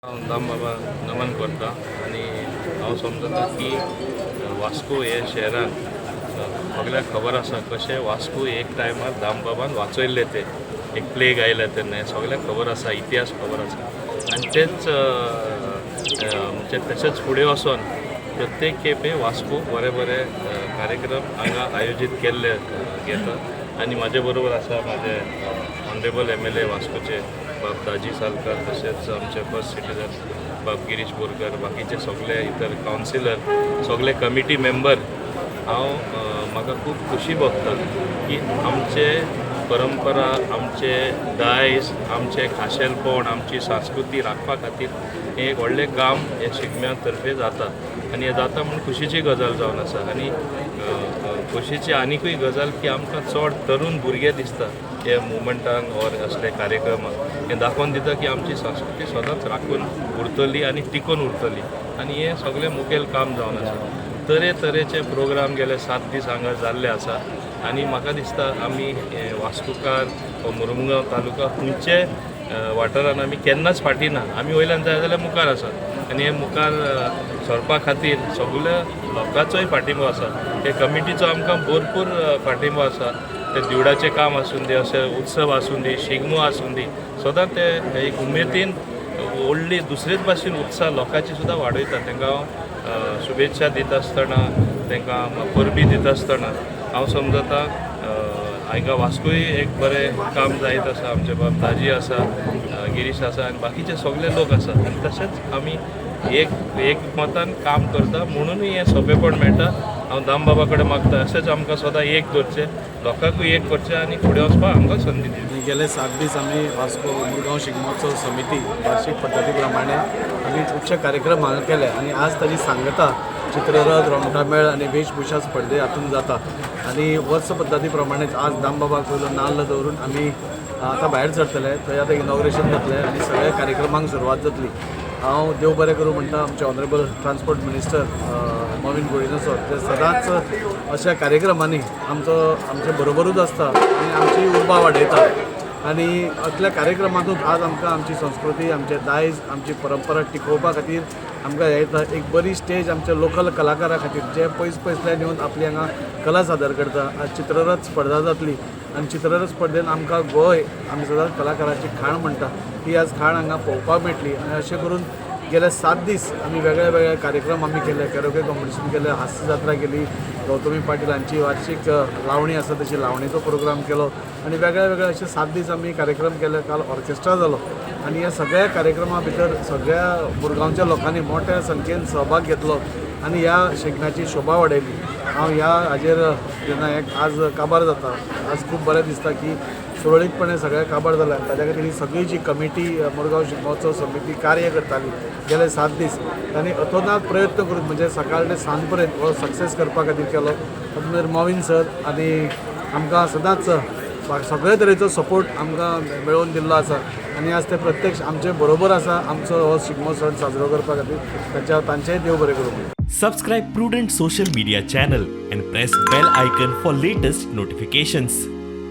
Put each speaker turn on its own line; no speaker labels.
दाम बाबा नमन करता आणि हांव समजता की वास्को हे शहरान सगळ्यांक खबर आसा कशें वास्को एक टायमार दाम बाबान वाचयल्ले ते एक प्लेग आयले तेन्ना हें सगळ्यांक खबर आसा इतिहास खबर आसा आनी तेच म्हणजे तशेंच फुडें वचोन प्रत्येक खेपे वास्को बरे बरे कार्यक्रम हांगा आयोजीत केल्ले घेता आनी म्हाजे बरोबर आसा म्हाजे ऑनरेबल MLA वास्कोचे बाब दाजी सालकर तशेंच आमचे फर्स्ट सिटीजन बाब गिरीश बोरकर बाकीचे सगळे इतर कावन्सिलर सगळे कमिटी मेंबर हांव म्हाका खूब खुशी भोगता की आमचे परंपरा आमचे दायज आमचे खाशेलपण आमची संस्कृती राखपा खातीर हें एक व्हडलें काम हे शिगम्या तर्फे जाता आनी हें जाता म्हणून खुशीची गजाल जावन आसा आनी खोशेची आनीकूय गजाल की आमकां चड तरूण भुरगे दिसता हे मुवमेंटांक ऑर असले कार्यक्रमाक हें दाखोवन दिता की आमची संस्कृती सदांच राखून उरतली आनी टिकून उरतली आनी हें सगळें मुखेल काम जावन आसा तरेतरेचे प्रोग्राम गेले 7 दीस हांगा जाल्ले आसा आनी म्हाका दिसता आमी वास्कोकार वा मुरुमगांव तालुका खंयचे वाठारान आमी केन्नाच फाटीं ना आमी वयल्यान जाय जाल्यार मुखार आसा आनी हे मुखार सरपा खातीर सगळ्या लोकांचोय फाटिंबो आसा हे कमिटीचो आमकां भरपूर फाटिंबो आसा ते दिवडाचें काम आसूं दी अशे उत्सव आसूं दी शिगमो आसूं दी सदां ते एक उमेदीन व्हडली दुसरेच भाशेन उत्साह लोकांची सुद्दां वाडयता तांकां हांव शुभेच्छा दिता आसतना तांकां परबी दिता आसतना हांव समजता हांगा वास्कोय एक बरें काम जायत आसा आमचे बाब दाजी आसा गिरीश आसा आनी बाकीचे सगळे लोक आसा आनी तशेंच आमी एक मतान काम करता म्हणूनय हें सोंपेपण मेळटा हांव दाम बाबा कडेन मागता अशेंच आमकां सदां एक करचें लोकांकूय एक करचें आनी फुडें वचपाक आमकां संदी दिली
गेले 7 दीस आमी वास्को मुरगांव शिगमोत्सव समिती वार्षिक पद्दती प्रमाणे आमी खुबशे कार्यक्रम हांगा केले आनी आज ताची सांगता चित्ररथ रोमटामेळ आनी वेशभूषा स्पर्धे हातूंत जाता आनी वर्स पद्दती प्रमाणेच आज दामबाबाक वयलो नाल्ल दवरून आमी आतां भायर सरतले थंय आतां इनॉग्रेशन जातलें आनी सगळ्या कार्यक्रमांक सुरवात जातली हांव देव बरें करूं म्हणटा आमचे honourable transport minister Mauvin Godinho sir ते सदांच अशा कार्यक्रमांनी आमचे बरोबरूच आसता आनी आमची उर्बा वाडयता आनी असल्या कार्यक्रमांतूच आज आमकां आमची संस्कृती आमचे दायज आमची परंपरा टिकोवपा खातीर आमकां येता एक बरी स्टेज आमच्या लोकल कलाकारा खातीर जे पयसल्यान येवन आपली हांगा कला सादर करता आज चित्ररथ स्पर्धा जातली आनी चित्ररथ स्पर्धेन आमकां गोंय आमी सदांच कलाकाराची खाण म्हणटा ही आज खाण हांगा पळोवपाक मेळटली आनी अशें करून गेले 7 दीस आमी वेगळे वेगळे कार्यक्रम आमी केले कॅरोके कॉम्पिटिशन केले हास्य जात्रा केली गौतमी पाटील हांची वार्षिक लावणी आसा तशी लावणीचो प्रोग्राम केलो आनी वेगळे वेगळे अशे 7 दीस आमी कार्यक्रम केले काल ऑर्केस्ट्रा जालो आनी ह्या सगळ्या कार्यक्रमा भितर सगळ्या मुरगांवच्या लोकांनी मोठ्या संख्येन सहभाग घेतलो आनी ह्या शिगम्याची शोभा वाडयली हांव ह्या हाजेर जेन्ना आज काबार जाता आज खूब बरें दिसता की सुरळीतपणे सगळें काबार जालें ताच्या खातीर ही सगळी जी कमिटी मुरगांव शिगमोत्सव समिती कार्य करताली गेले 7 दीस तांणी अतोनात प्रयत्न करून म्हणजे सकाळ ते सांज पर्यंत हो सक्सेस करपा खातीर केलो तातूंत मॉविन सर आनी आमकां सदांच सगळे तरेचो सपोर्ट आमकां मेळोवन दिल्लो आसा आनी आज ते प्रत्यक्ष आमचे बरोबर आसा आमचो हो शिगमो सण साजरो करपा खातीर तांचेय देव बरें करूं
Subscribe Prudent social media channel and press bell icon for latest notifications.